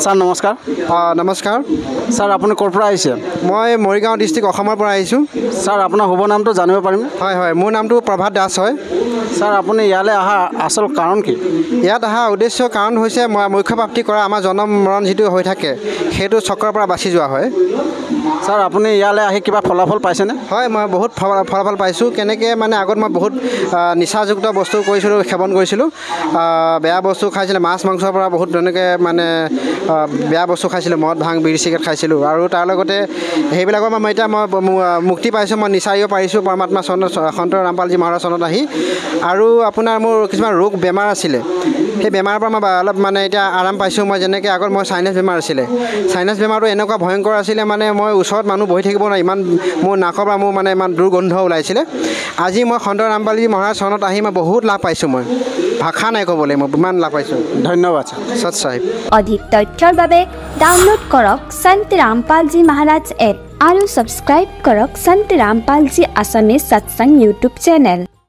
Sir নমস্কাৰ। নমস্কাৰ। Sir আপুনি ক'ৰ পৰা আহিছে? মই মৰিগাঁও ডিষ্ট্ৰিক্ট অসমৰ পৰা আহিছোঁ। স্যাৰ আপোনাৰ শুভ নামটো জানিব পাৰিম? হয় হয়, মোৰ নামটো প্ৰভাত দাস হয়। স্যাৰ আপুনি ইয়ালৈ অহা আচল কাৰণ কি? ইয়াত অহা উদ্দেশ্য কাৰণ হৈছে মোক্ষ প্ৰাপ্তি কৰা আমাৰ জন্ম মৰণ যিটো হৈ থাকে সেইটো চক্ৰৰ পৰা বাচি যোৱা হয়। স্যাৰ আপুনি ইয়ালৈ আহি কিবা ফলাফল পাইছেনে? হয়, মই বহুত ফলাফল পাইছোঁ। কেনেকৈ মানে আগত মই বহুত নিচাযুক্ত বস্তু কৰিছিলোঁ, সেৱন কৰিছিলোঁ, বেয়া বস্তু খাইছিলোঁ, মাছ মাংসৰ পৰা বহুত তেনেকৈ মানে বেয়া বস্তু খাইছিলোঁ, মদ ভাং বিড়ি চিগাৰেট খাইছিলোঁ। আৰু তাৰ লগতে সেইবিলাকৰ মই এতিয়া মুক্তি পাইছোঁ, মই নিচাৰিব পাৰিছোঁ পৰমাত্মা চৰণত, সন্ত ৰামপালজী মহাৰাজ চৰণত আহি। আৰু আপোনাৰ মোৰ কিছুমান ৰোগ বেমাৰ আছিলে, সেই বেমাৰৰ পৰা মই অলপ মানে এতিয়া আৰাম পাইছোঁ। মই যেনেকৈ আগত মই চাইনাছ বেমাৰ আছিলে, চাইনাছ বেমাৰটো এনেকুৱা ভয়ংকৰ আছিলে, মানে মই ওচৰত মানুহ বহি থাকিব নোৱাৰি, ইমান মোৰ নাকৰ পৰা মোৰ মানে ইমান দুৰ্গন্ধ ওলাইছিলে। আজি মই সন্ত ৰামপালজী মহাৰাজ চৰণত আহি মই বহুত লাভ পাইছোঁ। মই ভাষা নাই ক'বলৈ, মই ইমান লাভ পাইছোঁ। ধন্যবাদ সৎ সাহেব। অধিক তথ্যৰ বাবে ডাউনলোড কৰক সন্ত ৰামপালজী মহাৰাজ এপ আৰু ছাবস্ক্ৰাইব কৰক সন্ত ৰামপালজী আছামিজ সৎসংগ ইউটিউব চেনেল।